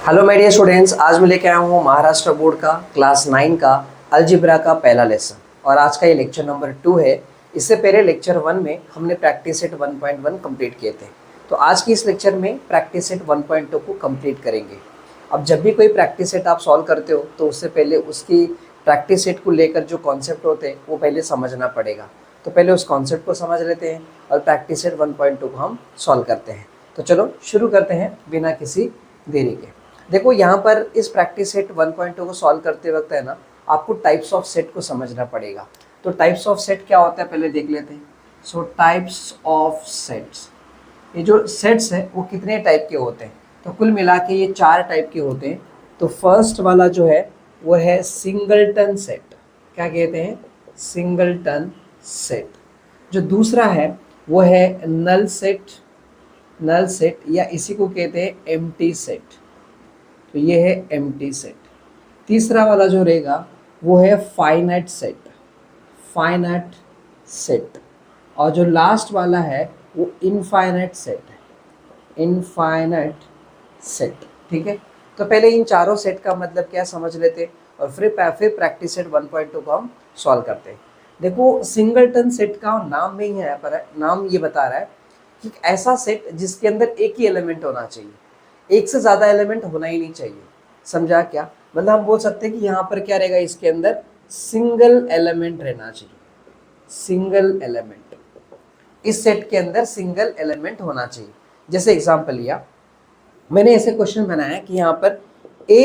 Hello my dear students, आज मैं लेके आया हूँ महाराष्ट्र बोर्ड का क्लास 9 का अलजेब्रा का पहला लेसन और आज का ये लेक्चर नंबर 2 है। इससे पहले लेक्चर 1 में हमने प्रैक्टिस सेट 1.1 कंप्लीट किए थे, तो आज की इस लेक्चर में प्रैक्टिस सेट 1.2 को कंप्लीट करेंगे। अब जब भी कोई प्रैक्टिस सेट आप सॉल्व करते हो तो उससे पहले उसकी प्रैक्टिस सेट को लेकर जो कॉन्सेप्ट होते हैं वो पहले समझना पड़ेगा। तो पहले उस कॉन्सेप्ट को समझ लेते हैं और प्रैक्टिस सेट 1.2 को हम सॉल्व करते हैं। तो चलो शुरू करते हैं बिना किसी देरी के। देखो यहाँ पर इस प्रैक्टिस सेट 1.2 को सॉल्व करते वक्त है ना, आपको टाइप्स ऑफ सेट को समझना पड़ेगा। तो टाइप्स ऑफ सेट क्या होता है पहले देख लेते हैं। सो टाइप्स ऑफ सेट्स, ये जो सेट्स है वो कितने टाइप के होते हैं, तो कुल मिला के ये 4 टाइप के होते हैं। तो फर्स्ट वाला जो है वो है सिंगलटन सेट। क्या कहते हैं? Singleton set. जो दूसरा है वो है नल सेट, नल सेट या इसी को कहते हैं एम्प्टी सेट। तो ये है एम्प्टी सेट। तीसरा वाला जो रहेगा वो है फाइनाइट सेट, फाइनाइट सेट। और जो लास्ट वाला है वो इनफाइनाइट सेट है, इनफाइनाइट सेट। ठीक है, तो पहले इन चारों सेट का मतलब क्या समझ लेते और फिर प्रैक्टिस सेट 1.2 को हम सॉल्व करते हैं। देखो सिंगलटन सेट का नाम में ही यहाँ पर है, नाम ये बता रहा है कि ऐसा सेट जिसके अंदर एक ही एलिमेंट होना चाहिए, एक से ज़्यादा एलिमेंट होना ही नहीं चाहिए। समझा क्या? मतलब हम बोल सकते हैं कि यहाँ पर क्या रहेगा, इसके अंदर सिंगल एलिमेंट रहना चाहिए, सिंगल एलिमेंट। इस सेट के अंदर सिंगल एलिमेंट होना चाहिए। जैसे एग्जांपल लिया मैंने, ऐसे क्वेश्चन बनाया कि यहाँ पर A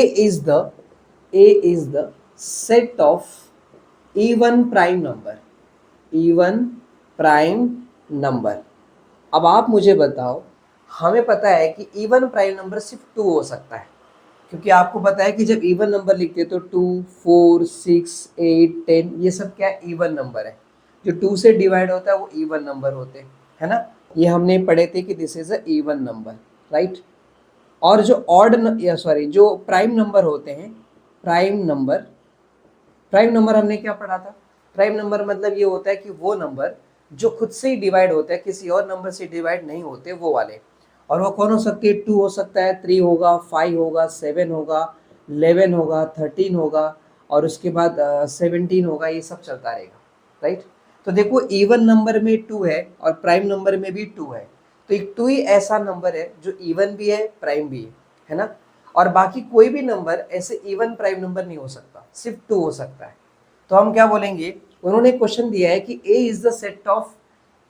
is the set of even prime number, even prime number. अब आप मुझे बताओ, हमें पता है कि इवन प्राइम नंबर सिर्फ 2 हो सकता है, क्योंकि आपको पता है कि जब इवन नंबर लिखते हैं तो 2, 4, 6, 8, 10 ये सब क्या इवन नंबर है। जो 2 से डिवाइड होता है वो इवन नंबर होते हैं, है ना। ये हमने पढ़े थे कि this is a even number, right. और जो ऑड जो प्राइम नंबर होते हैं, प्राइम नंबर हमने क्या पढ़ा था? प्राइम नंबर मतलब ये होता है कि वो नंबर जो खुद से ही डिवाइड होता है, किसी और नंबर से डिवाइड नहीं होते, वो वाले। और वो कौन हो सकती है? 2 हो सकता है, 3 होगा, 5 होगा, 7 होगा, 11 होगा, 13 होगा और उसके बाद 17 होगा। ये सब चलता रहेगा, राइट। तो देखो इवन नंबर में 2 है और प्राइम नंबर में भी 2 है, तो एक 2 ही ऐसा नंबर है जो इवन भी है प्राइम भी है ना। और बाकी कोई भी नंबर ऐसे इवन प्राइम नंबर नहीं हो सकता, सिर्फ 2 हो सकता है। तो हम क्या बोलेंगे, उन्होंने क्वेश्चन दिया है कि A is the set of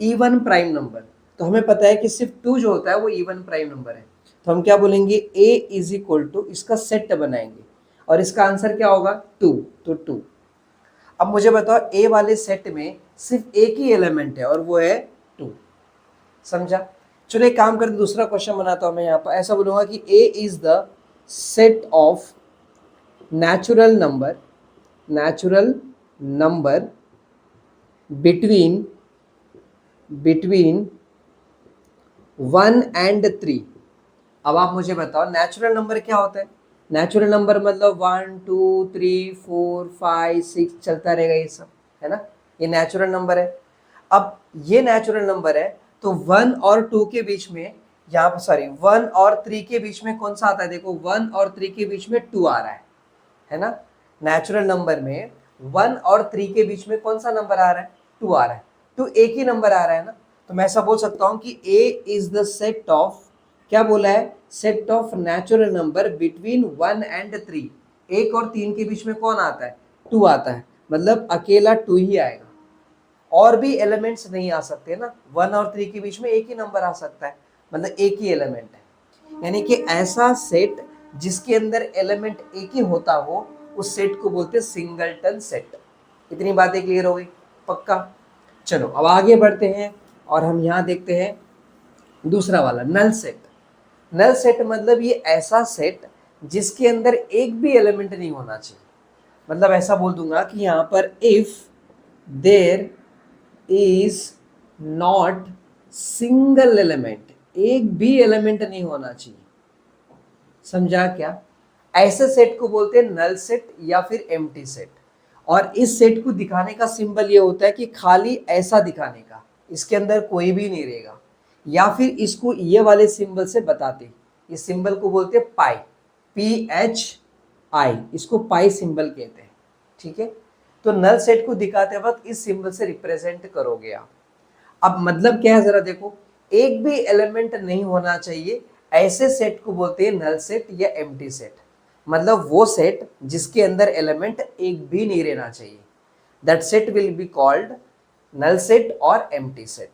even prime number, तो हमें पता है कि सिर्फ 2 जो होता है वो इवन प्राइम नंबर है। तो हम क्या बोलेंगे, ए इज इक्वल टू, इसका सेट बनाएंगे और इसका आंसर क्या होगा? 2। तो 2। अब मुझे बताओ ए वाले सेट में सिर्फ एक ही एलिमेंट है और वो है 2। समझा? चलो एक काम करते, दूसरा क्वेश्चन बनाता हूं मैं। यहाँ पर ऐसा बोलूंगा कि A is the set of natural number between 1 and 3। अब आप मुझे बताओ नेचुरल नंबर क्या होता है? नेचुरल नंबर मतलब 1, 2, 3, 4, 5, 6 चलता रहेगा, ये सब है ना, ये नेचुरल नंबर है। अब ये नेचुरल नंबर है तो 1 और 2 के बीच में, यहाँ पर 1 और 3 के बीच में कौन सा आता है? देखो 1 और 3 के बीच में 2 आ रहा है ना। नेचुरल नंबर में 1 और 3 के बीच में कौन सा नंबर आ रहा है? 2 आ रहा है। 2 एक ही नंबर आ रहा है ना, तो मैं ऐसा बोल सकता हूं कि A is the set of, क्या बोला है? Set of natural number between 1 and 3। 1 और 3 के बीच में कौन आता है? 2 आता है, मतलब अकेला 2 ही आएगा, और भी एलिमेंट्स नहीं आ सकते ना। 1 और 3 के बीच में एक ही नंबर आ सकता है, मतलब एक ही एलिमेंट है। यानी कि ऐसा सेट जिसके अंदर एलिमेंट एक ही होता हो, उस सेट को बोलते हैं सिंगलटन सेट। इतनी बातें क्लियर हो गई? पक्का? चलो अब आगे बढ़ते हैं और हम यहाँ देखते हैं दूसरा वाला, नल सेट। नल सेट मतलब ये ऐसा सेट जिसके अंदर एक भी एलिमेंट नहीं होना चाहिए। मतलब ऐसा बोल दूंगा कि यहाँ पर if there is not single element, एक भी एलिमेंट नहीं होना चाहिए। समझा क्या? ऐसे सेट को बोलते हैं नल सेट या फिर एम्प्टी सेट। और इस सेट को दिखाने का सिंबल ये होता है कि खाली ऐसा दिखाने का, इसके अंदर कोई भी नहीं रहेगा, या फिर इसको ये वाले सिंबल से बताते, इस सिंबल को बोलते हैं पाई। PHI, इसको पाई सिंबल कहते हैं, ठीक है। तो नल सेट को दिखाते वक्त इस सिंबल से रिप्रेजेंट करोगे आप। अब मतलब क्या है जरा देखो, एक भी एलिमेंट नहीं होना चाहिए, ऐसे सेट को बोलते हैं नल सेट या एम्प्टी सेट। मतलब वो सेट जिसके अंदर एलिमेंट एक भी नहीं रहना चाहिए, that set will be called null set और एम्प्टी सेट।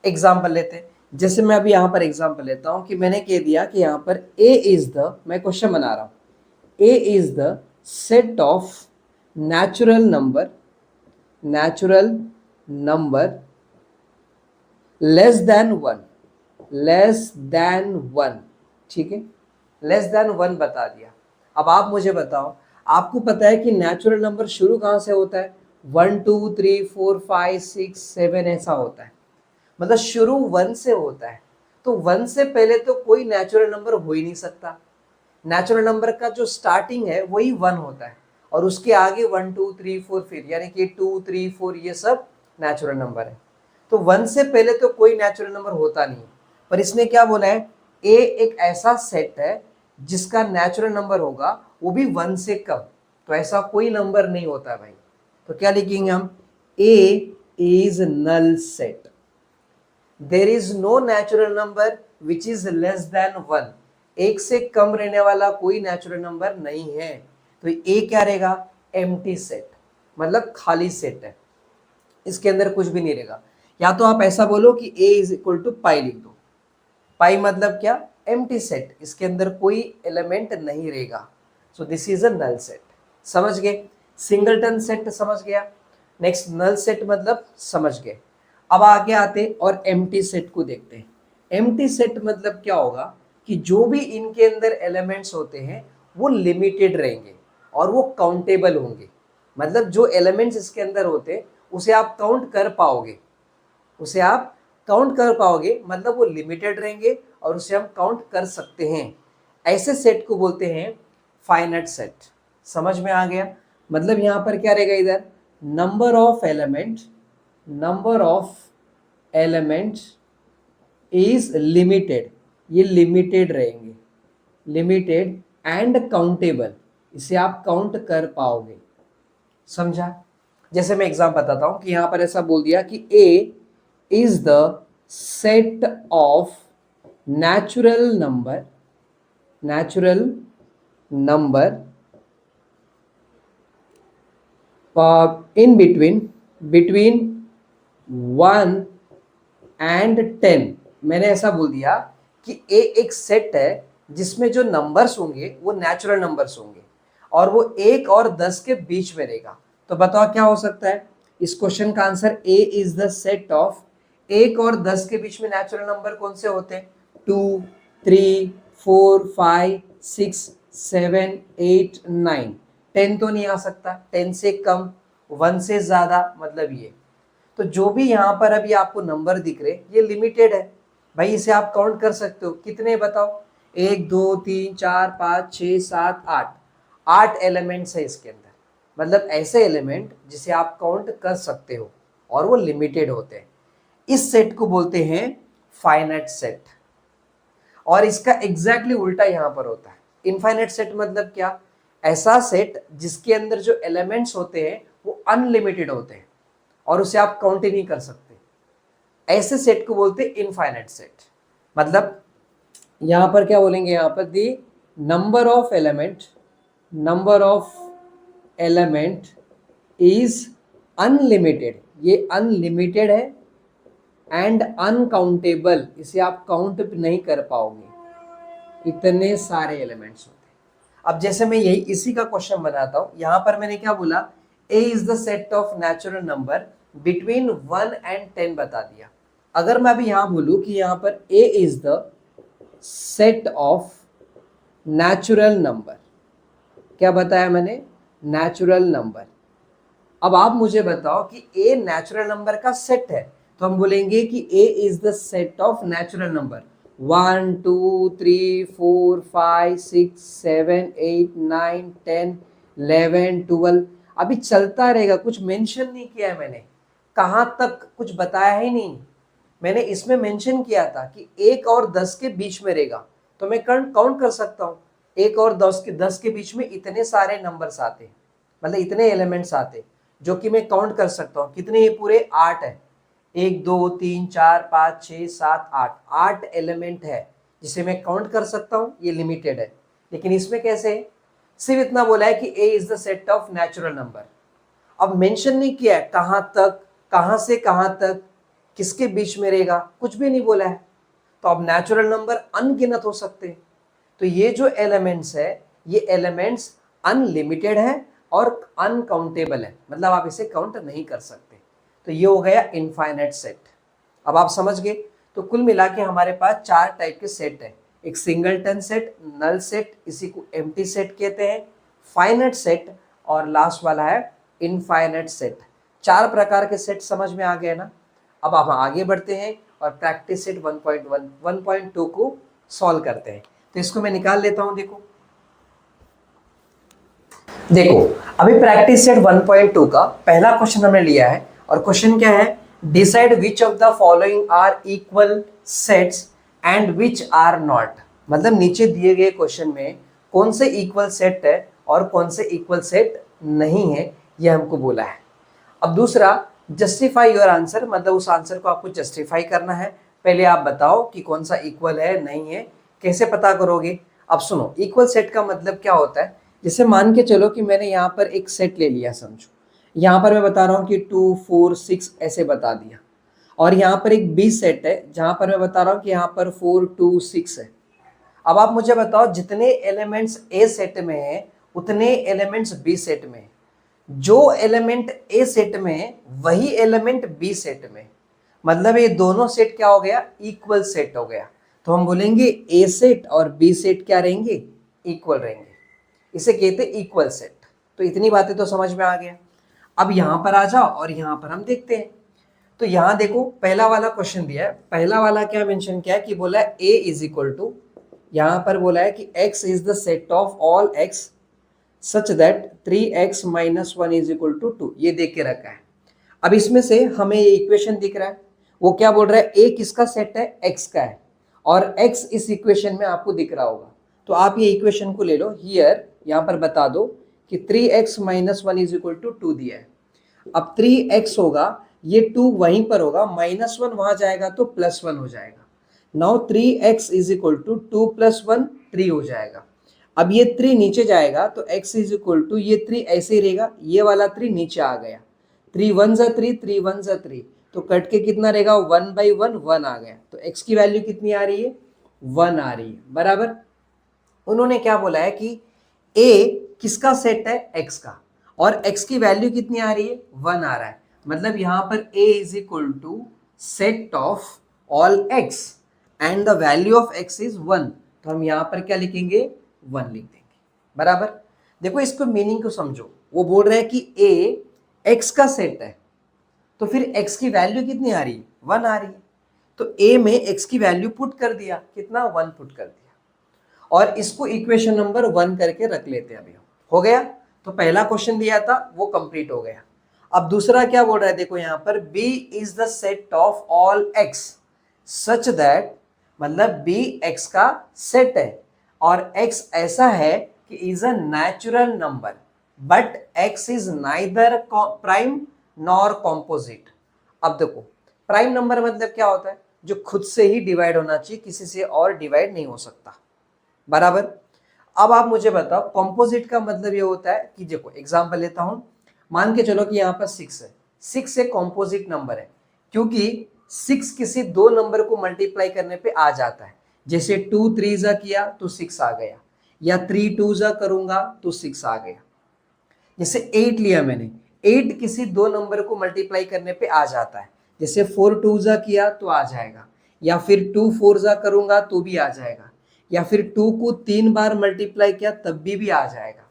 एग्जाम्पल लेते हैं, जैसे मैं अभी यहाँ पर एग्जाम्पल लेता हूँ कि मैंने कह दिया कि यहाँ पर ए इज द, मैं क्वेश्चन बना रहा हूँ, A is the set of natural number less than one, ठीक है, लेस देन वन बता दिया। अब आप मुझे बताओ, आपको पता है कि नेचुरल नंबर शुरू कहाँ से होता है, 1 2 3 4 5 6 7 ऐसा होता है, मतलब शुरू 1 से होता है। तो 1 से पहले तो कोई नेचुरल नंबर हो ही नहीं सकता। नेचुरल नंबर का जो स्टार्टिंग है वही 1 होता है, और उसके आगे 1 2 3 4 फिर यानी कि 2 3 4 ये सब नेचुरल नंबर है। तो 1 से पहले तो कोई नेचुरल नंबर होता नहीं, पर इसने क्या बोला है, ए एक ऐसा सेट है जिसका नेचुरल नंबर होगा वो भी 1 से कम, तो ऐसा कोई नंबर नहीं होता भाई। तो क्या लिखेंगे हम, A is null set, there is no natural number which is less than 1, एक से कम रहने वाला कोई नेचुरल नंबर नहीं है। तो ए क्या रहेगा, एम्प्टी सेट, मतलब खाली सेट है, इसके अंदर कुछ भी नहीं रहेगा। या तो आप ऐसा बोलो कि a इज इक्वल टू पाई लिख दो, पाई मतलब क्या, एम्प्टी सेट, इसके अंदर कोई एलिमेंट नहीं रहेगा। So this is a null set, समझ गए। सिंगलटन सेट समझ गया, नेक्स्ट नल सेट मतलब समझ गए। अब आगे आते और एम्प्टी सेट को देखते हैं। एम्प्टी सेट मतलब क्या होगा कि जो भी इनके अंदर एलिमेंट्स होते हैं वो लिमिटेड रहेंगे और वो काउंटेबल होंगे। मतलब जो एलिमेंट्स इसके अंदर होते उसे आप काउंट कर पाओगे, उसे आप काउंट कर पाओगे, मतलब वो लिमिटेड रहेंगे और उसे हम काउंट कर सकते हैं। ऐसे सेट को बोलते हैं फाइनाइट सेट। समझ में आ गया, मतलब यहाँ पर क्या रहेगा, इधर number of element is limited, ये लिमिटेड रहेंगे, लिमिटेड एंड काउंटेबल, इसे आप काउंट कर पाओगे। समझा। जैसे मैं एग्जाम बताता हूं कि यहां पर ऐसा बोल दिया कि A is the set of natural number in between 1 and 10। मैंने ऐसा बोल दिया कि ए एक सेट है जिसमें जो नंबर्स होंगे वो नेचुरल नंबर्स होंगे और वो 1 और 10 के बीच में रहेगा। तो बताओ क्या हो सकता है, इस क्वेश्चन का answer A is the set of 1 और 10 के बीच में नेचुरल नंबर कौन से होते हैं, 2 3 4 5 6 7 8 9। 10 तो नहीं आ सकता, 10 से कम, 1 से ज्यादा, मतलब ये। तो जो भी यहाँ पर अभी आपको नंबर दिख रहे ये लिमिटेड है भाई, इसे आप काउंट कर सकते हो। कितने बताओ, 1 2 3 4 5 6 7 8, 8 एलिमेंट्स है इसके अंदर। मतलब ऐसे एलिमेंट जिसे आप काउंट कर सकते हो और वो लिमिटेड होते हैं। इस सेट को बोलते हैं फाइनाइट सेट। और इसका एग्जैक्टली उल्टा यहाँ पर होता है, इनफाइनाइट सेट मतलब क्या, ऐसा सेट जिसके अंदर जो एलिमेंट्स होते हैं वो अनलिमिटेड होते हैं और उसे आप काउंट ही नहीं कर सकते। ऐसे सेट को बोलते हैं इनफाइनाइट सेट। मतलब यहां पर क्या बोलेंगे, यहां पर the number of element is unlimited, ये अनलिमिटेड है, एंड अनकाउंटेबल, इसे आप काउंट नहीं कर पाओगे, इतने सारे एलिमेंट्स होते हैं। अब जैसे मैं यही इसी का क्वेश्चन बनाता हूं, यहां पर मैंने क्या बोला, A is the set of natural number between 1 and 10 बता दिया। अगर मैं अभी यहां बोलूं कि यहां पर A is the set of natural number, क्या बताया मैंने, नेचुरल नंबर। अब आप मुझे बताओ कि ए नेचुरल नंबर का सेट है, तो हम बोलेंगे कि A is the set of natural number 1 2 3 4 5 6 7 8 9 10 11 12। अभी चलता रहेगा, कुछ मेंशन नहीं किया है मैंने, कहां तक कुछ बताया ही नहीं। मैंने इसमें मेंशन किया था कि 1 और 10 के बीच में रहेगा, तो मैं काउंट कर सकता हूं। 1 और 10 के बीच में इतने सारे नंबर्स आते हैं, मतलब इतने एलिमेंट्स आते हैं जो कि मैं काउंट कर सकता हूँ। कितने? ये पूरे 8 है। 1 2 3 4 5 6 7 8, 8 एलिमेंट है जिसे मैं काउंट कर सकता हूँ। ये लिमिटेड है। लेकिन इसमें कैसे है? सिर्फ इतना बोला है कि A is the set of natural number. अब मेंशन नहीं किया है कहाँ तक, कहाँ से कहाँ तक, किसके बीच में रहेगा, कुछ भी नहीं बोला है। तो अब नेचुरल नंबर अनगिनत हो सकते हैं। तो ये जो एलिमेंट्स है, ये एलिमेंट्स अनलिमिटेड है और अनकाउंटेबल है, मतलब आप इसे काउंट नहीं कर सकते। तो ये हो गया इनफाइनाइट सेट। अब आप समझ गए। तो कुल मिला के हमारे पास 4 टाइप के सेट है। एक सिंगलटन सेट, नल सेट, इसी को एम्प्टी सेट कहते हैं, फाइनाइट सेट, और लास्ट वाला है इनफाइनाइट सेट। 4 प्रकार के सेट समझ में आ गए ना। अब आप आगे बढ़ते हैं और प्रैक्टिस सेट 1.1 1.2 को सॉल्व करते हैं। तो इसको मैं निकाल लेता हूं। देखो अभी प्रैक्टिस सेट 1.2 का पहला क्वेश्चन हमने लिया है, और क्वेश्चन क्या है? Decide which of the following are equal sets and which are not. मतलब नीचे दिए गए क्वेश्चन में कौन से इक्वल सेट है और कौन से इक्वल सेट नहीं है, ये हमको बोला है। अब दूसरा, जस्टिफाई योर आंसर, मतलब उस आंसर को आपको जस्टिफाई करना है। पहले आप बताओ कि कौन सा इक्वल है, नहीं है, कैसे पता करोगे? अब सुनो, इक्वल सेट का मतलब क्या होता है? जैसे मान के चलो कि मैंने यहाँ पर एक सेट ले लिया, समझो यहाँ पर मैं बता रहा हूँ कि 2 4 6 ऐसे बता दिया, और यहाँ पर एक बी सेट है जहाँ पर मैं बता रहा हूँ कि यहाँ पर 4 2 6 है। अब आप मुझे बताओ जितने एलिमेंट्स ए सेट में है उतने एलिमेंट्स बी सेट में है। जो एलिमेंट ए सेट में है वही एलिमेंट बी सेट में, मतलब ये दोनों सेट क्या हो गया? इक्वल सेट हो गया। तो हम बोलेंगे ए सेट और बी सेट क्या रहेंगे? इक्वल रहेंगे। इसे कहते हैं इक्वल सेट। तो इतनी बातें तो समझ में आ गया। अब यहां पर आ जाओ और यहां पर हम देखते हैं। तो यहां देखो पहला वाला क्वेश्चन दिया है। पहला वाला क्या मेंशन किया है कि बोला है a इज इक्वल टू, यहां पर बोला है कि x is the set of all x such that 3x minus 1 is equal to 2। ये देख के रखा है। अब इसमें से हमें ये इक्वेशन दिख रहा है, वो क्या बोल रहा है? a किसका सेट है? x का है, और x इस इक्वेशन में आपको दिख रहा होगा। तो आप ये इक्वेशन को ले लो, हियर यहाँ पर बता दो कि 3x minus 1 is equal to 2 दिया है। अब 3x होगा, ये 2 वहीं पर होगा, माइनस 1 वहां जाएगा तो प्लस 1 हो जाएगा। Now 3x is equal to 2 plus 1 3 हो जाएगा। अब ये 3 नीचे जाएगा तो x इज इक्वल टू, ये 3 ऐसे ही रहेगा, ये वाला 3 नीचे आ गया, 3 1 जा 3, 3 1 जा 3, तो कट के कितना रहेगा? 1/1 1 आ गया। तो x की वैल्यू कितनी आ रही है? 1 आ रही है, बराबर। उन्होंने क्या बोला है कि a किसका सेट है? x का, और x की वैल्यू कितनी आ रही है? 1 आ रहा है। मतलब यहां पर a is equal to set of all x and the value of x is 1। तो हम यहां पर क्या लिखेंगे? 1 लिख देंगे, बराबर। देखो इसको मीनिंग को समझो। वो बोल रहे हैं कि a x का सेट है, तो फिर x की वैल्यू कितनी आ रही है? 1 आ रही है। तो a में x की वैल्यू पुट कर दिया, कितना? 1 पुट कर दिया, और इसको इक्वेशन नंबर 1 करके रख लेते हैं। अभी हो गया। तो पहला क्वेश्चन दिया था वो कंप्लीट हो गया। अब दूसरा क्या बोल रहा है? देखो यहाँ पर b is the set of all x such that, मतलब b x का सेट है, और x ऐसा है कि is a natural number, but x is neither prime nor composite. अब देखो प्राइम नंबर मतलब क्या होता है? जो खुद से ही डिवाइड होना चाहिए, किसी से और डिवाइड नहीं हो सकता, बराबर। अब आप मुझे बताओ कॉम्पोजिट का मतलब ये होता है कि देखो एग्जांपल लेता हूं, मान के चलो कि यहाँ पर 6 है, 6 एक कॉम्पोजिट नंबर है, क्योंकि 6 किसी दो नंबर को मल्टीप्लाई करने पे आ जाता है। जैसे 2 3 जा किया तो 6 आ गया, या 3 2 जा करूंगा तो 6 आ गया। जैसे 8 लिया मैंने, 8 किसी दो नंबर को मल्टीप्लाई करने पे आ जाता है। जैसे 4 2 जा किया तो आ जाएगा, या फिर 2 4 जा करूंगा तो भी आ जाएगा, या फिर 2 को 3 बार मल्टीप्लाई किया तब भी आ जाएगा,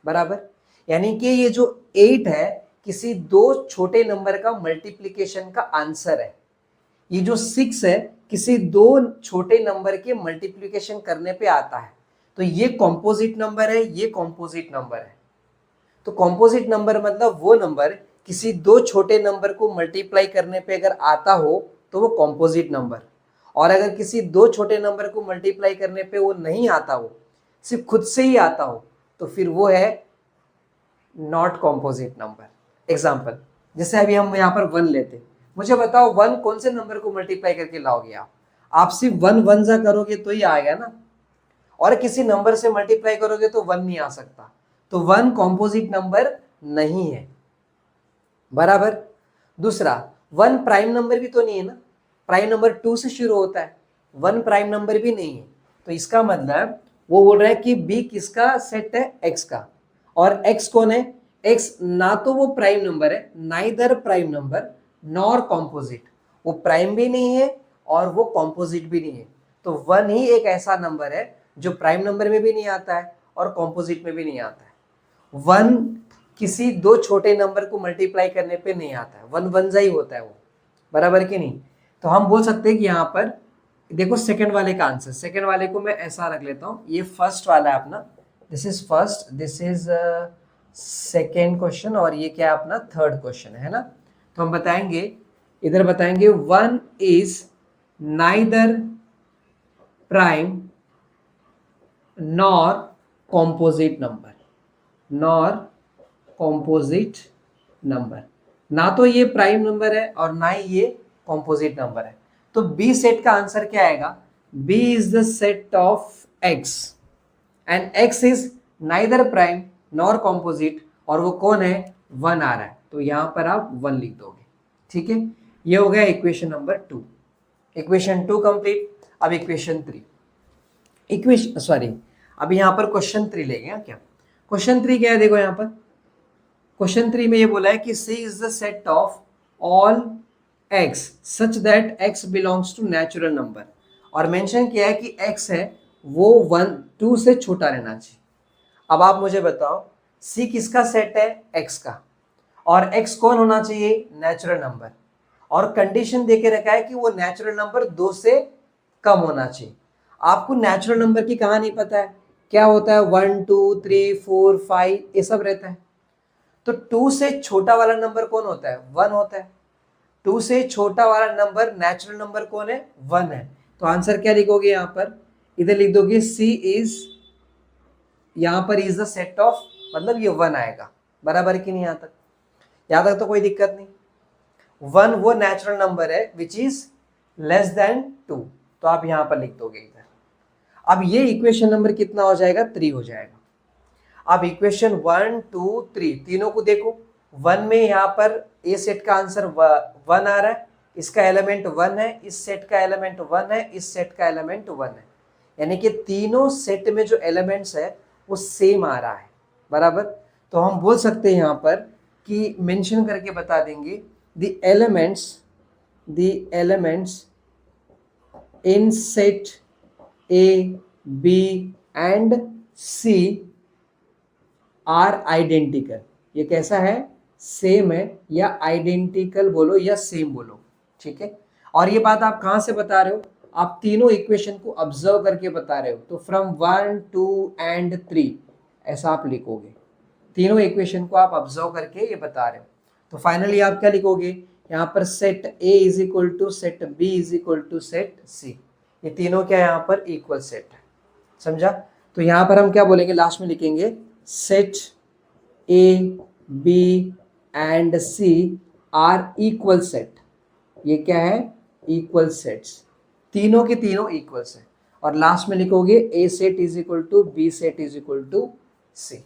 बराबर। यानी कि ये जो 8 है किसी दो छोटे नंबर का मल्टीप्लिकेशन का आंसर है। ये जो 6 है किसी दो छोटे नंबर के मल्टीप्लिकेशन करने पे आता है। तो ये कॉम्पोजिट नंबर है, ये कॉम्पोजिट नंबर है। तो कॉम्पोजिट नंबर मतलब वो नंबर किसी दो छोटे नंबर को मल्टीप्लाई करने पे अगर आता हो तो वो कॉम्पोजिट नंबर, और अगर किसी दो छोटे नंबर को मल्टीप्लाई करने पे वो नहीं आता हो, सिर्फ खुद से ही आता हो तो फिर वो है नॉट कॉम्पोजिट नंबर। एग्जाम्पल, जैसे अभी हम यहाँ पर 1 लेते, मुझे बताओ 1 कौन से नंबर को मल्टीप्लाई करके लाओगे आप सिर्फ 1 1 जा करोगे तो ही आएगा ना, और किसी नंबर से मल्टीप्लाई करोगे तो 1 नहीं आ सकता, तो 1 कॉम्पोजिट नंबर नहीं है, बराबर। दूसरा, 1 प्राइम नंबर भी तो नहीं है ना, प्राइम नंबर 2 से शुरू होता है, 1 प्राइम नंबर भी नहीं है, तो इसका मतलब वो बोल रहा है कि बी किसका सेट है, एक्स का, और एक्स कौन है, एक्स ना तो वो प्राइम नंबर है, neither prime number nor composite, वो प्राइम भी नहीं है और वो कॉम्पोजिट भी नहीं है, तो 1 ही एक ऐसा नंबर है जो प्राइम नंबर में भी नहीं आता है और कॉम्पोजिट में भी नहीं आता है। 1 किसी दो छोटे नंबर को मल्टीप्लाई करने पे नहीं आता है, 1 1 जा ही होता है वो, बराबर कि नहीं। तो हम बोल सकते हैं कि यहाँ पर देखो सेकंड वाले का आंसर, सेकंड वाले को मैं ऐसा रख लेता हूँ, ये फर्स्ट वाला है अपना, this is first, this is second question, और ये क्या है अपना थर्ड क्वेश्चन है ना। तो हम बताएंगे, इधर बताएंगे 1 is neither prime nor composite number, nor composite number, ना तो ये प्राइम नंबर है और ना ही ये कॉम्पोजिट नंबर है। तो बी सेट का आंसर क्या आएगा, B is the set of x and x is neither prime nor composite, और वो कौन है, 1 आ रहा है, तो यहां पर आप 1 लिख दोगे, ठीक है। ये हो गया इक्वेशन नंबर 2, इक्वेशन 2 कंप्लीट। अब इक्वेशन 3, इक्वेशन सॉरी, अब यहां पर क्वेश्चन 3 लेंगे क्या। क्वेश्चन 3 क्या है, देखो यहां पर क्वेश्चन 3 में ये बोला है कि C is the set of all x such that x belongs to natural number, और मेंशन किया है कि x है वो 1 2 से छोटा रहना चाहिए। अब आप मुझे बताओ C किसका सेट है, x का, और x कौन होना चाहिए, नेचुरल नंबर, और कंडीशन देके रखा है कि वो नेचुरल नंबर 2 से कम होना चाहिए। आपको नेचुरल नंबर की कहानी पता है, क्या होता है, 1 2 3 4 5 ये सब रहता है। तो 2 से छोटा वाला नंबर कौन होता है, 1 होता है। 2 से छोटा वाला नंबर नेचुरल नंबर कौन है, 1 है। तो आंसर क्या लिखोगे यहाँ पर, इधर लिख दोगे C इज, यहाँ पर इज द सेट ऑफ, मतलब ये 1 आएगा, बराबर कि नहीं, यहाँ तक तो कोई दिक्कत नहीं। 1 वो नेचुरल नंबर है विच इज लेस देन 2, तो आप यहाँ पर लिख दोगे इधर। अब ये इक्वेशन नंबर कितना हो जाएगा, 3 हो जाएगा। अब इक्वेशन 1 2 3 तीनों को देखो, 1 में यहाँ पर ए सेट का आंसर 1 आ रहा है, इसका एलिमेंट 1 है, इस सेट का एलिमेंट 1 है, इस सेट का एलिमेंट 1 है, यानी कि तीनों सेट में जो एलिमेंट्स है वो सेम आ रहा है, बराबर। तो हम बोल सकते हैं यहाँ पर कि मेंशन करके बता देंगे the elements in set A B and C are identical. ये कैसा है, सेम है, या आइडेंटिकल बोलो या सेम बोलो, ठीक है। और ये बात आप कहाँ से बता रहे हो, आप तीनों इक्वेशन को ऑब्जर्व करके बता रहे हो, तो फ्रॉम 1 2 एंड 3 ऐसा आप लिखोगे, तीनों इक्वेशन को आप ऑब्जर्व करके ये बता रहे हो। तो फाइनली आप क्या लिखोगे, यहाँ पर set A is equal to set B is equal to set C, ये तीनों क्या यहाँ पर इक्वल सेट है, समझा। तो यहाँ पर हम क्या बोलेंगे, लास्ट में लिखेंगे set A B and C are equal set, ये क्या है, इक्वल सेट्स, तीनों के तीनों इक्वल्स है। और लास्ट में लिखोगे A set is equal to B set is equal to C.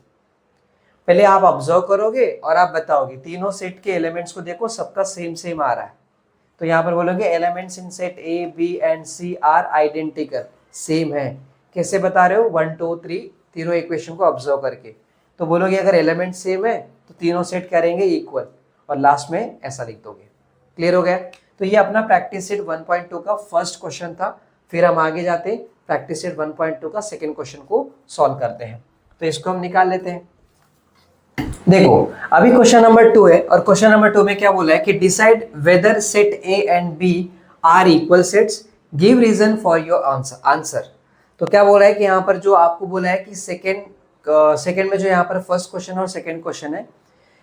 पहले आप ऑब्जर्व करोगे और आप बताओगे, तीनों सेट के एलिमेंट्स को देखो, सबका सेम सेम आ रहा है, तो यहाँ पर बोलोगे elements in set A B and C are identical, same है। कैसे बता रहे हो, 1 2 3 तीनों इक्वेशन को ऑब्जर्व करके। तो बोलोगे अगर एलिमेंट सेम है तो तीनों सेट क्या रहेंगे, इक्वल, और लास्ट में ऐसा लिख दोगे। क्लियर हो गया। तो ये अपना प्रैक्टिस सेट 1.2 का फर्स्ट क्वेश्चन था। फिर हम आगे जाते प्रैक्टिस सेट 1.2 का सेकेंड क्वेश्चन को सॉल्व करते हैं। तो इसको हम निकाल लेते हैं। देखो अभी क्वेश्चन नंबर 2 है, और क्वेश्चन नंबर 2 में क्या बोला है कि decide whether set A and B are equal sets, give reason for your answer. तो क्या बोला है कि यहाँ पर जो आपको बोला है कि सेकेंड में जो यहाँ पर फर्स्ट क्वेश्चन और सेकेंड क्वेश्चन है,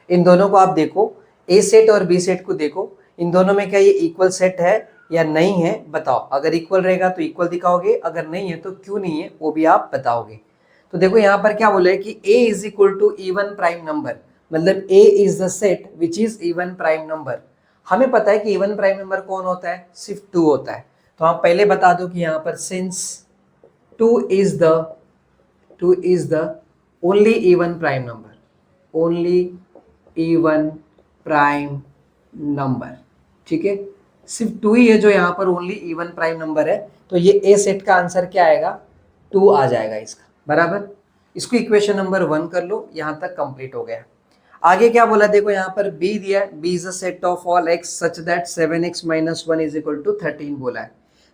इन दोनों को आप देखो, ए सेट और बी सेट को देखो, इन दोनों में क्या ये इक्वल सेट है या नहीं है, बताओ। अगर इक्वल रहेगा तो इक्वल दिखाओगे, अगर नहीं है तो क्यों नहीं है वो भी आप बताओगे। तो देखो यहाँ पर क्या बोला है कि a is equal to even prime number, मतलब a is the set which is even prime number. हमें पता है कि इवन प्राइम नंबर कौन होता है, सिर्फ 2 होता है। तो हम पहले बता दो कि यहाँ पर since 2 is the only even prime number, only even prime number, ठीक है, सिर्फ 2 ही है जो यहाँ पर ओनली इवन प्राइम नंबर है। तो ये ए सेट का आंसर क्या आएगा, 2 आ जाएगा इसका, बराबर। इसको इक्वेशन नंबर 1 कर लो, यहाँ तक कंप्लीट हो गया। आगे क्या बोला, देखो यहाँ पर b दिया है, b is a set of all x such that 7x minus 1 is equal to 13 बोला है।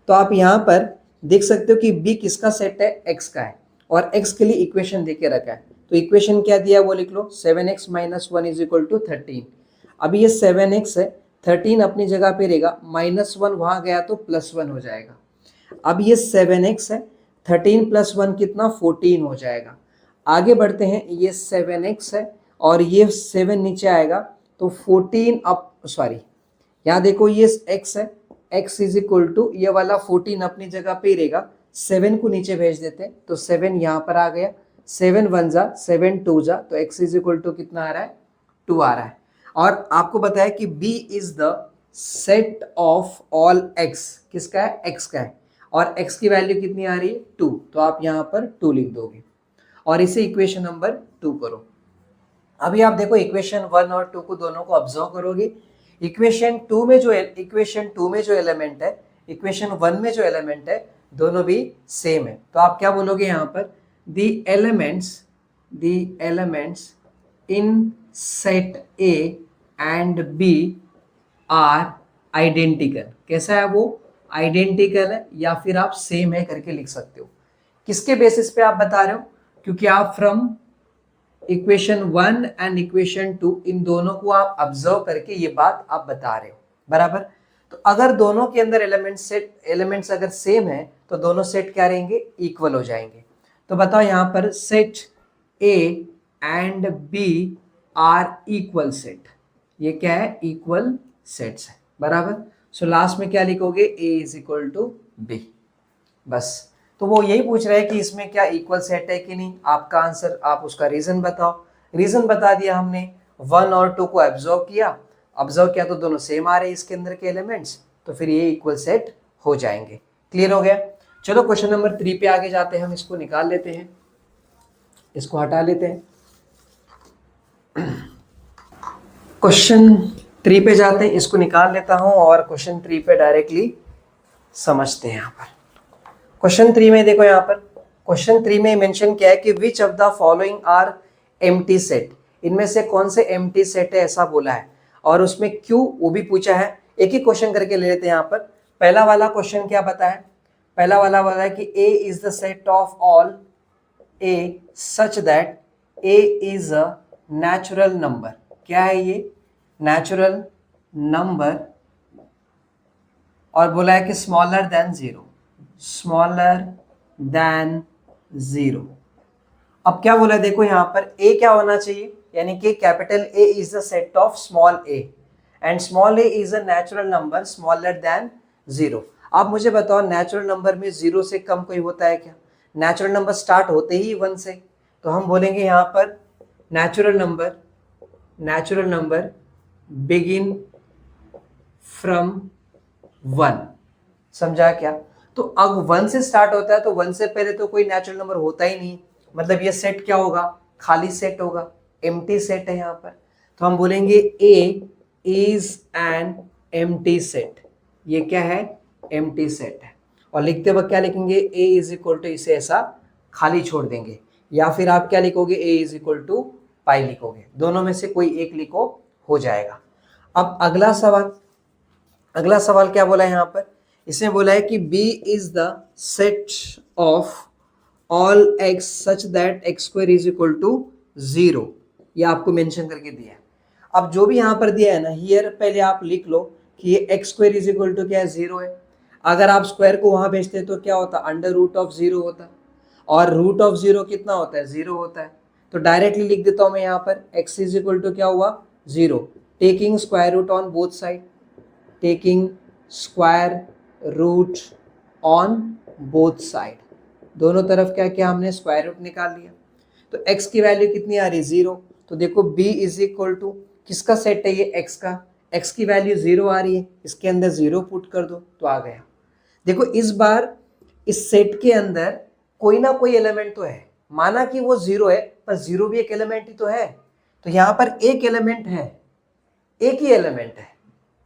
तो आप यहाँ पर देख सकते हो कि b किसका सेट है, x का है, और x के लिए इक्वेशन देके रखा है। तो इक्वेशन क्या दिया है वो लिख लो, 7x minus 1 is equal to 13। अभी ये 7x है, 13 अपनी जगह पे रहेगा, माइनस 1 वहां गया तो प्लस 1 हो जाएगा। अब ये 7x है, 13 प्लस 1 कितना, 14 हो जाएगा। आगे बढ़ते हैं, ये 7x है और ये 7 नीचे आएगा तो 14 अप सॉरी यहाँ देखो ये x है, x इज इक्वल टू ये वाला 14 अपनी जगह पे रहेगा, 7 को नीचे भेज देते हैं तो 7 यहाँ पर आ गया, 7 1 जा 7 2 जा, तो x इज इक्वल टू कितना आ रहा है, 2 आ रहा है। और आपको बताया कि b is the set of all x, किसका है, x का है, और x की वैल्यू कितनी आ रही है, 2, तो आप यहाँ पर 2 लिख दोगे और इसे इक्वेशन नंबर 2 करो। अभी आप देखो इक्वेशन 1 और 2 को दोनों को ऑब्जर्व करोगे। इक्वेशन 2 में जो एलिमेंट है, इक्वेशन 1 में जो एलिमेंट है, दोनों भी सेम है। तो आप क्या बोलोगे यहाँ पर, the elements in set A and B are identical. कैसा है वो, आइडेंटिकल है, या फिर आप सेम है करके लिख सकते हो। किसके बेसिस पे आप बता रहे हो, क्योंकि आप फ्रॉम इक्वेशन 1 एंड इक्वेशन 2 इन दोनों को आप ऑब्जर्व करके ये बात आप बता रहे हो, बराबर। तो अगर दोनों के अंदर एलिमेंट्स अगर सेम है तो दोनों सेट क्या रहेंगे, इक्वल हो जाएंगे। तो बताओ यहाँ पर set A and B are equal set, ये क्या है, इक्वल सेट्स है, बराबर। सो लास्ट में क्या लिखोगे, ए इज इक्वल टू बी, बस। तो वो यही पूछ रहा है कि इसमें क्या इक्वल सेट है कि नहीं, आपका आंसर, आप उसका रीजन बताओ। रीजन बता दिया हमने, 1 और 2 को ऑब्जर्व किया तो दोनों सेम आ रहे हैं इसके अंदर के एलिमेंट्स, तो फिर ये इक्वल सेट हो जाएंगे। क्लियर हो गया। चलो क्वेश्चन नंबर 3 पे आगे जाते हैं, हम इसको निकाल लेते हैं, इसको हटा लेते हैं। क्वेश्चन 3 पे जाते हैं, इसको निकाल लेता हूं और क्वेश्चन 3 पे डायरेक्टली समझते हैं। यहाँ पर क्वेश्चन 3 में देखो, यहाँ पर क्वेश्चन 3 में मेंशन किया है कि which of the following are empty set, इनमें से कौन से एम्प्टी सेट है ऐसा बोला है, और उसमें क्यों वो भी पूछा है। एक ही क्वेश्चन करके ले लेते हैं। यहाँ पर पहला वाला क्वेश्चन क्या बताया, पहला वाला बोला है कि A is the set of all A such that A is a natural number. क्या है ये, नेचुरल नंबर, और बोला है कि स्मॉलर देन 0। अब क्या बोला है, देखो यहाँ पर a क्या होना चाहिए, यानी कि capital A is the set of small a and small a is a natural number smaller than 0। आप मुझे बताओ, नेचुरल नंबर में 0 से कम कोई होता है क्या, नेचुरल नंबर स्टार्ट होते ही 1 से, तो हम बोलेंगे यहाँ पर नेचुरल नंबर बिगिन फ्रॉम 1। समझा क्या। तो अब 1 से स्टार्ट होता है तो 1 से पहले तो कोई नेचुरल नंबर होता ही नहीं, मतलब ये सेट क्या होगा, खाली सेट होगा, एम्प्टी सेट है यहाँ पर। तो हम बोलेंगे A is an empty set, ये क्या है, एम्प्टी सेट है। और लिखते वक्त क्या लिखेंगे, A इज इक्वल टू, इसे ऐसा खाली छोड़ देंगे, या फिर आप क्या लिखोगे, A इज इक्वल टू पाई लिखोगे, दोनों में से कोई एक लिखो, हो जाएगा। अब अगला सवाल क्या बोला है यहाँ पर, इसमें बोला है कि B is the set of all x such that x square is equal to 0, ये आपको मेंशन करके दिया है। अब जो भी यहाँ पर दिया है ना, हियर पहले आप लिख लो कि ये x square is equal to क्या है, 0 है। अगर आप स्क्वायर को वहां भेजते तो क्या होता, अंडर रूट ऑफ 0 होता, और रूट ऑफ 0 कितना होता है, 0 होता है। तो डायरेक्टली लिख देता हूं मैं यहाँ पर x इज इक्वल टू क्या हुआ, 0, taking square root on both side, taking square root on both side. दोनों तरफ क्या किया हमने, स्क्वायर रूट निकाल लिया। तो x की वैल्यू कितनी आ रही है, 0। तो देखो b इज इक्वल टू किसका सेट है ये, x का। x की वैल्यू 0 आ रही है, इसके अंदर 0 पुट कर दो तो आ गया। देखो इस बार इस सेट के अंदर कोई ना कोई एलिमेंट तो है, माना कि वो 0 है पर 0 भी एक एलिमेंट ही तो है। तो यहाँ पर एक एलिमेंट है, एक ही एलिमेंट है,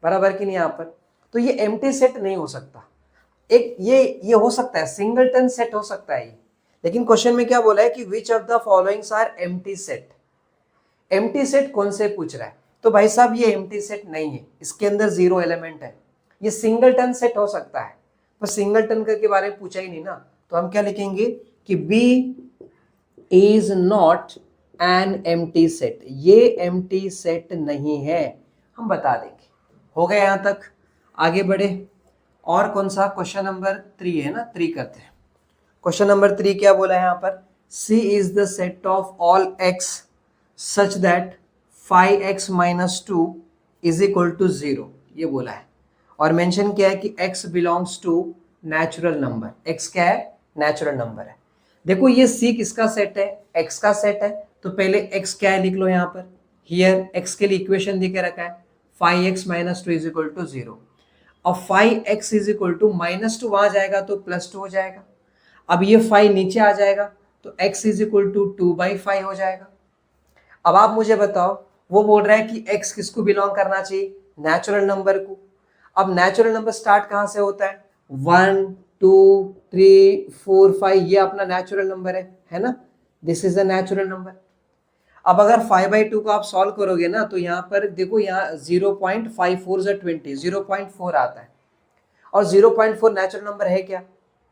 बराबर कि नहीं यहाँ पर। तो ये एम्प्टी सेट नहीं हो सकता। एक ये हो सकता है सिंगलटन सेट हो सकता है ये, लेकिन क्वेश्चन में क्या बोला है कि which of the followings are empty set. Empty set कौन से पूछ रहा है, तो भाई साहब ये एम्प्टी सेट नहीं है, इसके अंदर 0 एलिमेंट है। ये सिंगलटन सेट हो सकता है, पर सिंगलटन के बारे में पूछा ही नहीं ना। तो हम क्या लिखेंगे कि B is not an empty set, ये एम्प्टी सेट नहीं है, हम बता देंगे। हो गया यहां तक, आगे बढ़े। और कौन सा, क्वेश्चन नंबर 3 है ना, 3 करते हैं। क्वेश्चन नंबर 3 क्या बोला है यहाँ पर, C is the set of all x such that 5x minus 2 is equal to 0, ये बोला है। और मेंशन किया है कि x belongs to natural number, x क्या है, नेचुरल नंबर है। देखो ये C किसका सेट है, x का सेट है। तो पहले x क्या है लिख लो यहाँ पर, हियर x के लिए इक्वेशन दे के रखा है 5x minus 2 is equal to 0। अब 5x is equal to minus 2 वहां जाएगा तो प्लस 2 हो जाएगा। अब ये 5 नीचे आ जाएगा तो x इज इक्वल टू 2/5 हो जाएगा। अब आप मुझे बताओ, वो बोल रहा है कि x किसको बिलोंग करना चाहिए, नेचुरल नंबर को। अब नेचुरल नंबर स्टार्ट कहां से होता है, 1 2 3 4 5, ये अपना नेचुरल नंबर है ना, this is a natural number. अब अगर 5/2 को आप सॉल्व करोगे ना, तो यहाँ पर देखो, यहाँ 0.54 से 20, 0.4 आता है। और 0.4 नेचुरल नंबर है क्या,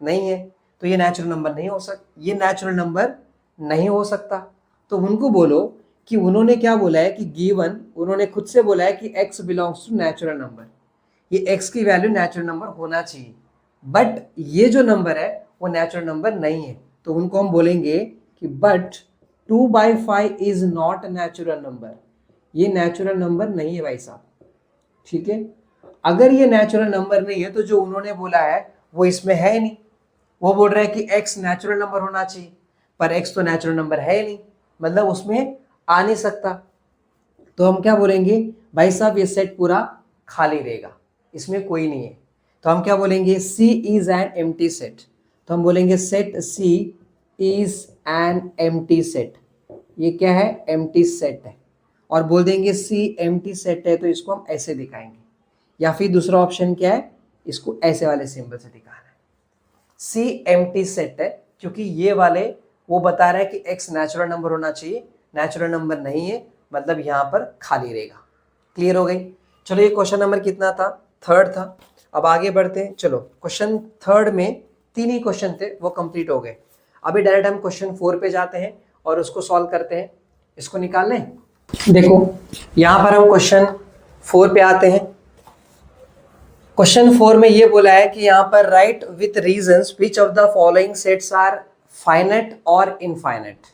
नहीं है। तो ये नेचुरल नंबर नहीं हो सकता, ये नेचुरल नंबर नहीं हो सकता। तो उनको बोलो कि उन्होंने क्या बोला है कि गिवन, उन्होंने खुद से बोला है कि x belongs to natural number, ये x की वैल्यू नेचुरल नंबर होना चाहिए। बट ये जो नंबर है वो नेचुरल नंबर नहीं है। तो उनको हम बोलेंगे कि but 2/5 is not natural number, ये नेचुरल नंबर नहीं है भाई साहब, ठीक है। अगर ये नेचुरल नंबर नहीं है तो जो उन्होंने बोला है वो इसमें है नहीं। वो बोल रहे हैं कि x नेचुरल नंबर होना चाहिए, पर x तो नेचुरल नंबर है नहीं, मतलब उसमें आ नहीं सकता। तो हम क्या बोलेंगे, भाई साहब ये सेट पूरा खाली रहेगा, इसमें कोई नहीं है। तो हम क्या बोलेंगे, C is an empty set. तो हम बोलेंगे set C is an empty set, ये क्या है, एम्प्टी सेट है। और बोल देंगे C एम्प्टी सेट है, तो इसको हम ऐसे दिखाएंगे। या फिर दूसरा ऑप्शन क्या है, इसको ऐसे वाले सिंबल से दिखाना है। C एम्प्टी सेट है क्योंकि ये वाले वो बता रहा है कि x नेचुरल नंबर होना चाहिए, नेचुरल नंबर नहीं है, मतलब यहाँ पर खाली रहेगा। क्लियर हो गई। चलो ये क्वेश्चन नंबर कितना था, 3rd था। अब आगे बढ़ते हैं। चलो क्वेश्चन 3rd में 3 ही क्वेश्चन थे, वो कंप्लीट हो गए। अभी डायरेक्ट हम क्वेश्चन 4 पे जाते हैं और उसको सॉल्व करते हैं। इसको निकाल लें। देखो यहाँ पर हम क्वेश्चन 4 पे आते हैं। क्वेश्चन 4 में ये बोला है कि यहाँ पर write with reasons which of the following sets are finite और इनफाइनाइट।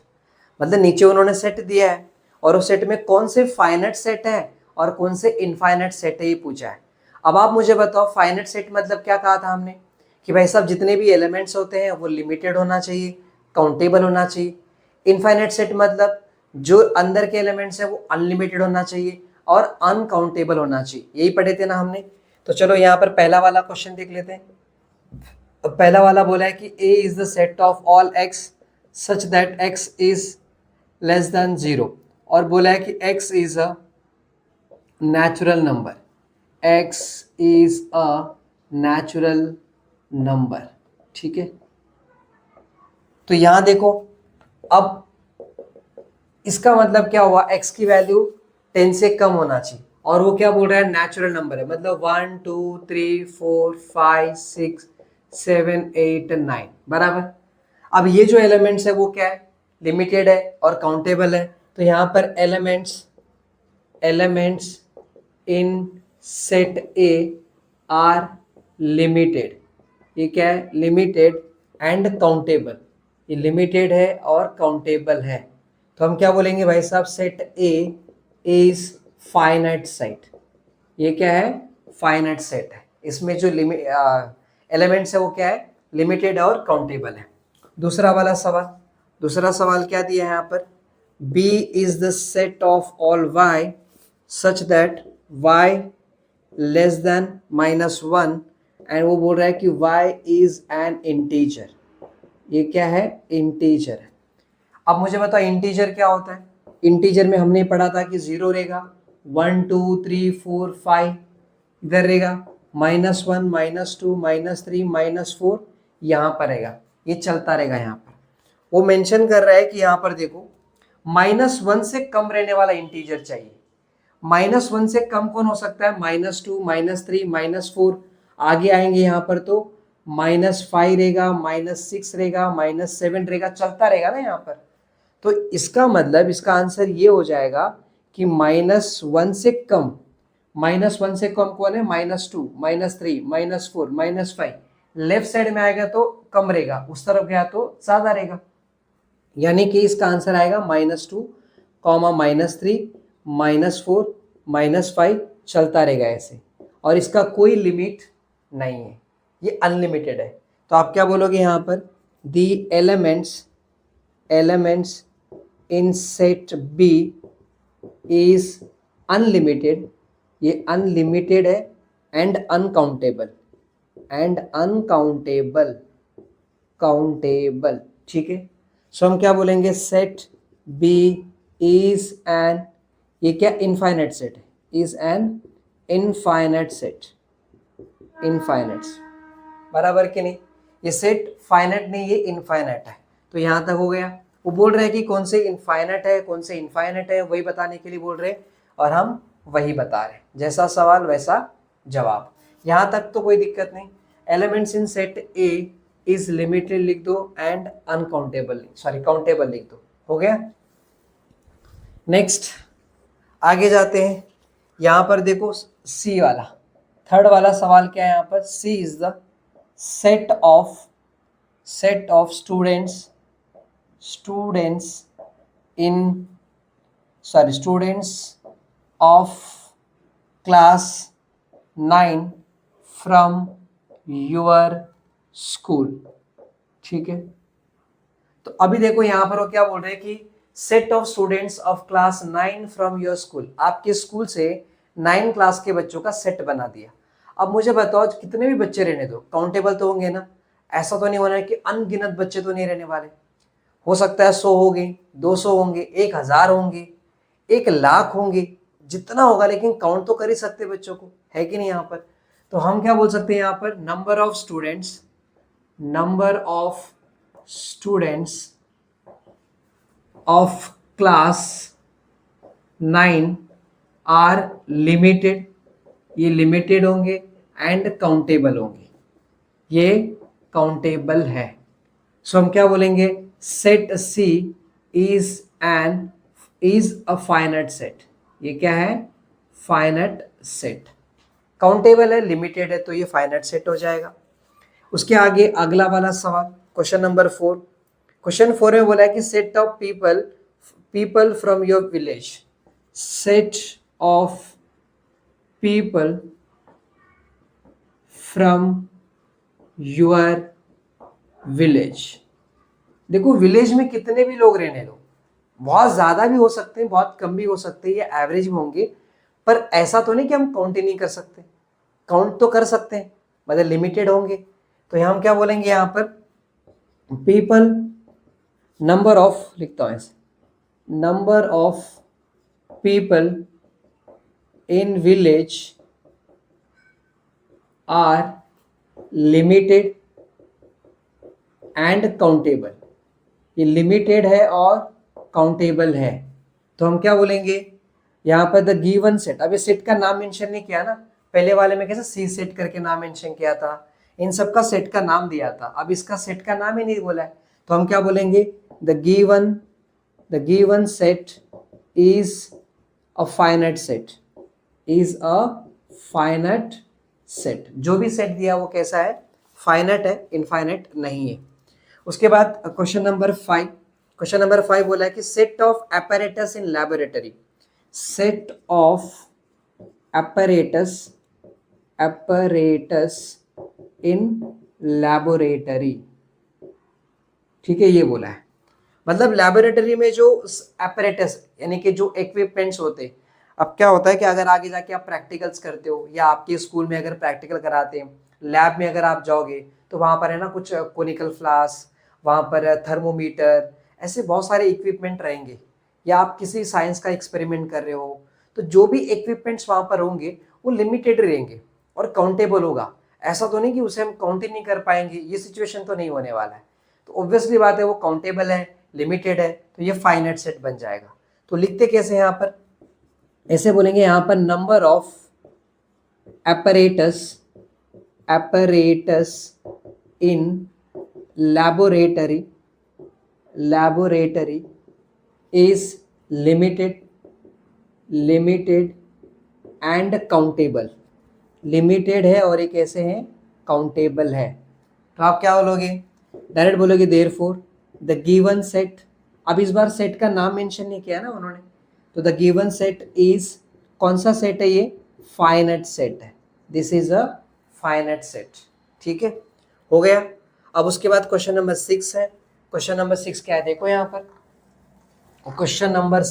मतलब नीचे उन्होंने सेट दिया है और उस सेट में कौन से फाइनाइट सेट है और कौन से इनफाइनाइट सेट है, ये पूछा है। अब आप मुझे बताओ फाइनाइट सेट मतलब क्या कहा था हमने, कि भाई साहब जितने भी एलिमेंट्स होते हैं वो लिमिटेड होना चाहिए, काउंटेबल होना चाहिए। इनफाइनाइट सेट मतलब जो अंदर के एलिमेंट्स है वो अनलिमिटेड होना चाहिए और अनकाउंटेबल होना चाहिए, यही पढ़े थे ना हमने। तो चलो यहाँ पर पहला वाला क्वेश्चन देख लेते हैं। पहला वाला बोला है कि A is the set of all x such that x is less then 0, और बोला है कि x is a natural number, x is a natural number, ठीक है। तो यहां देखो, अब इसका मतलब क्या हुआ, x की वैल्यू 10 से कम होना चाहिए, और वो क्या बोल रहा है, नेचुरल नंबर है, मतलब 1 2 3 4 5 6 7 8 9, बराबर। अब ये जो एलिमेंट्स है वो क्या है, लिमिटेड है और काउंटेबल है। तो यहाँ पर elements in set A R limited, ये क्या है, लिमिटेड एंड काउंटेबल, ये लिमिटेड है और काउंटेबल है। तो हम क्या बोलेंगे भाई साहब, set A is finite set, ये क्या है, फाइनाइट सेट है। इसमें जो एलिमेंट्स है वो क्या है, लिमिटेड और काउंटेबल है। दूसरा सवाल क्या दिया है यहाँ पर, B is the set of all y such that y less than -1 and वो बोल रहा है कि y इज एन इंटीजर। ये क्या है, इंटीजर है। अब मुझे बताओ इंटीजर क्या होता है। इंटीजर में हमने पढ़ा था कि 0 रहेगा, 1 2 3 4 5 इधर रहेगा, -1 -2 -3 -4 यहाँ पर रहेगा, ये चलता रहेगा। यहाँ पर वो मेंशन कर रहा है कि यहाँ पर देखो -1 से कम रहने वाला इंटीजर चाहिए। -1 से कम कौन हो सकता है, -2 -3 -4 आगे आएंगे यहाँ पर तो -5 रहेगा, -6 रहेगा, -7 रहेगा, चलता रहेगा ना यहाँ पर। तो इसका मतलब इसका आंसर ये हो जाएगा कि -1 से कम, -1 से कम कौन है, -2 -3 -4 -5 लेफ्ट साइड में आएगा तो कम रहेगा, उस तरफ गया तो ज्यादा रहेगा। यानी कि इसका आंसर आएगा -2, -3 -4 -5 चलता रहेगा ऐसे, और इसका कोई लिमिट नहीं है, ये अनलिमिटेड है। तो आप क्या बोलोगे यहाँ पर, the elements in set B is unlimited, ये अनलिमिटेड है, एंड अनकाउंटेबल, काउंटेबल, ठीक है। सो हम क्या बोलेंगे, सेट बी इज एन, ये क्या इनफाइनाइट सेट है, is an infinite set, infinite, बराबर कि नहीं। ये सेट फाइनाइट नहीं, ये इनफाइनाइट है। तो यहाँ तक हो गया। वो बोल रहे हैं कि कौन से इनफाइनाइट है कौन से इनफाइनाइट है, वही बताने के लिए बोल रहे हैं, और हम वही बता रहे हैं। जैसा सवाल वैसा जवाब, यहाँ तक तो कोई दिक्कत नहीं। Elements in set A is limited लिख दो, एंड अनकाउंटेबल, सॉरी काउंटेबल लिख दो, हो गया। नेक्स्ट आगे जाते हैं। यहाँ पर देखो सी वाला, थर्ड वाला सवाल क्या है यहाँ पर, C is the set of students of class 9 from your school, ठीक है। तो अभी देखो यहाँ पर वो क्या बोल रहे हैं कि set of students of class 9 from your school, आपके स्कूल से 9 क्लास के बच्चों का सेट बना दिया। अब मुझे बताओ कितने भी बच्चे रहने दो, काउंटेबल तो होंगे ना, ऐसा तो नहीं होना है कि अनगिनत बच्चे तो नहीं रहने वाले। हो सकता है 100 होंगे, 200 होंगे, 1000 होंगे, 1,00,000 होंगे, जितना होगा, लेकिन काउंट तो कर ही सकते बच्चों को, है कि नहीं यहाँ पर। तो हम क्या बोल सकते हैं यहाँ पर, number of students of class 9 are limited, ये लिमिटेड होंगे, एंड काउंटेबल होंगे, ये काउंटेबल है। सो हम क्या बोलेंगे, set C is a finite set, ये क्या है, फाइनाइट सेट। काउंटेबल है, लिमिटेड है, तो ये फाइनाइट सेट हो जाएगा। उसके आगे अगला वाला सवाल, क्वेश्चन नंबर 4। क्वेश्चन 4 में बोला है कि set of people from your village, set of people from your village. देखो विलेज में कितने भी लोग रहने दो, बहुत ज्यादा भी हो सकते हैं, बहुत कम भी हो सकते हैं, या एवरेज में होंगे, पर ऐसा तो नहीं कि हम काउंट ही नहीं कर सकते, काउंट तो कर सकते हैं, मतलब लिमिटेड होंगे। तो हम क्या बोलेंगे यहाँ पर, पीपल, नंबर ऑफ, लिखता हूं ऐसे, number of people in village are limited and countable, ये लिमिटेड है और काउंटेबल है। तो हम क्या बोलेंगे यहाँ पर, द गिवन सेट, अब ये सेट का नाम मेंशन नहीं किया ना, पहले वाले में कैसे सी सेट करके नाम मेंशन किया था, इन सब का सेट का नाम दिया था, अब इसका सेट का नाम ही नहीं बोला है। तो हम क्या बोलेंगे, the given set is a finite set, is a finite set. जो भी सेट दिया वो कैसा है, फाइनाइट है, इनफाइनाइट नहीं है। उसके बाद क्वेश्चन नंबर 5 बोला है कि set of apparatus in laboratory, set of apparatus in laboratory, ठीक है, ये बोला है। मतलब लैबोरेटरी में जो एपरेटस यानी कि जो इक्विपमेंट्स होते हैं, अब क्या होता है कि अगर आगे जाके आप प्रैक्टिकल्स करते हो या आपके स्कूल में अगर प्रैक्टिकल कराते हैं, लैब में अगर आप जाओगे तो वहाँ पर है ना कुछ कोनिकल फ्लास्क, वहाँ पर थर्मोमीटर, ऐसे बहुत सारे इक्विपमेंट रहेंगे। या आप किसी साइंस का एक्सपेरिमेंट कर रहे हो तो जो भी इक्विपमेंट्स वहाँ पर होंगे वो लिमिटेड रहेंगे और काउंटेबल होगा। ऐसा तो नहीं कि उसे हम काउंट ही नहीं कर पाएंगे, ये सिचुएशन तो नहीं होने वाला है। तो ऑब्वियसली बात है वो काउंटेबल है, लिमिटेड है, तो ये फाइनाइट सेट बन जाएगा। तो लिखते कैसे यहाँ पर, ऐसे बोलेंगे यहाँ पर number of apparatus in laboratory is limited and countable। Limited है और एक ऐसे हैं काउंटेबल है। तो आप क्या बोलोगे, डायरेक्ट बोलोगे देयरफॉर द गिवन सेट। अब इस बार सेट का नाम मेंशन नहीं किया ना उन्होंने, तो द गिवन सेट इज, कौन सा सेट है ये, फाइनाइट सेट है। This is a finite set. ठीक है, हो गया। अब उसके बाद क्वेश्चन नंबर 6 है। क्वेश्चन नंबर 6 क्या है, देखो यहाँ पर क्वेश्चन नंबर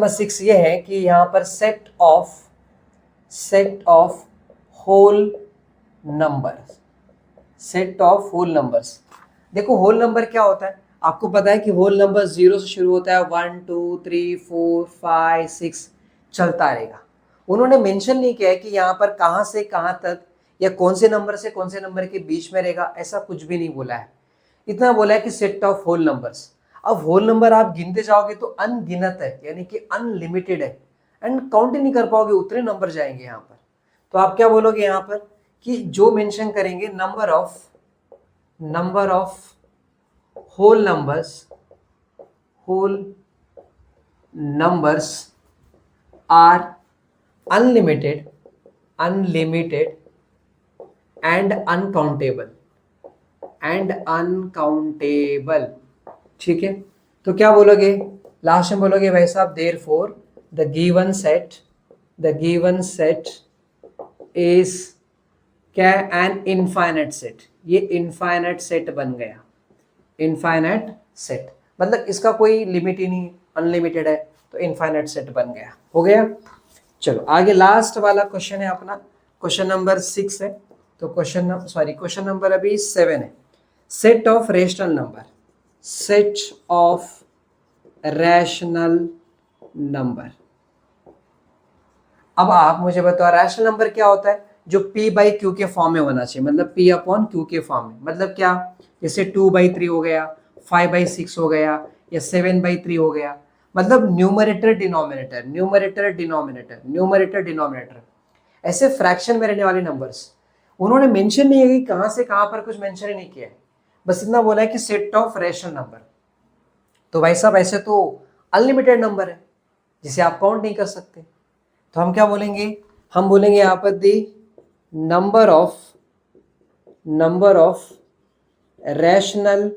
6 ये है कि यहाँ पर सेट ऑफ होल नंबर्स। देखो होल नंबर क्या होता है, आपको पता है कि होल नंबर 0 से शुरू होता है, 1 2 3 4 5 6 चलता रहेगा। उन्होंने मेंशन नहीं किया है कि यहाँ पर कहाँ से कहाँ तक या कौन से नंबर से कौन से नंबर के बीच में रहेगा, ऐसा कुछ भी नहीं बोला है। इतना बोला है कि सेट ऑफ होल नंबर्स। अब होल नंबर आप गिनते जाओगे तो अनगिनत है, यानी कि अनलिमिटेड है, एंड काउंट ही नहीं कर पाओगे, उतने नंबर जाएंगे यहाँ पर। तो आप क्या बोलोगे यहाँ पर कि जो मेंशन करेंगे number of whole numbers are unlimited and uncountable. ठीक है, तो क्या बोलोगे लास्ट में, बोलोगे भाई साहब therefore the given set is क्या, एन इनफाइनाइट सेट। ये इनफाइनाइट सेट बन गया, इनफाइनाइट सेट मतलब इसका कोई लिमिट ही नहीं, अनलिमिटेड है, तो इनफाइनाइट सेट बन गया। हो गया। चलो आगे लास्ट वाला क्वेश्चन है अपना, क्वेश्चन नंबर 6 है। तो क्वेश्चन नंबर अभी 7 है। Set of rational number. अब आप मुझे बताओ रैशनल नंबर क्या होता है, जो p बाई क्यू के फॉर्म में होना चाहिए, मतलब p अपॉन क्यू के फॉर्म में। मतलब क्या, जैसे 2/3 हो गया, 5/6 हो गया, या 7/3 हो गया। मतलब न्यूमरेटर डिनोमिनेटर ऐसे फ्रैक्शन में रहने वाले नंबर्स। उन्होंने मेंशन नहीं है कि कहां से कहां पर, कुछ मेंशन ही नहीं किया है, बस इतना बोला है कि सेट ऑफ रैशनल नंबर। तो भाई साहब ऐसे तो अनलिमिटेड नंबर है जिसे आप काउंट नहीं कर सकते, तो हम क्या बोलेंगे, हम बोलेंगे यहाँ पर the number of rational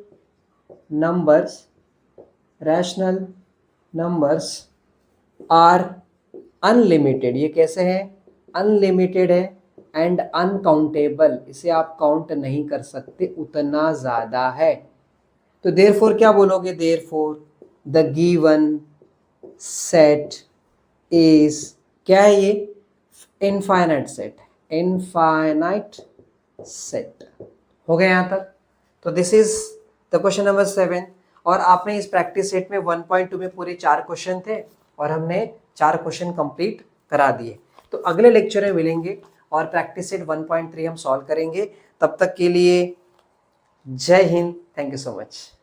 numbers are unlimited. ये कैसे है, अनलिमिटेड है, एंड अनकाउंटेबल, इसे आप काउंट नहीं कर सकते, उतना ज्यादा है। तो देयरफॉर क्या बोलोगे, therefore the given set is, क्या है ये, इनफाइनाइट सेट। हो गया यहाँ तक। तो this is the question number 7। और आपने इस प्रैक्टिस सेट में 1.2 में पूरे 4 क्वेश्चन थे और हमने 4 क्वेश्चन कंप्लीट करा दिए। तो अगले लेक्चर में मिलेंगे और प्रैक्टिस सेट 1.3 हम सॉल्व करेंगे। तब तक के लिए जय Hind, thank you so much.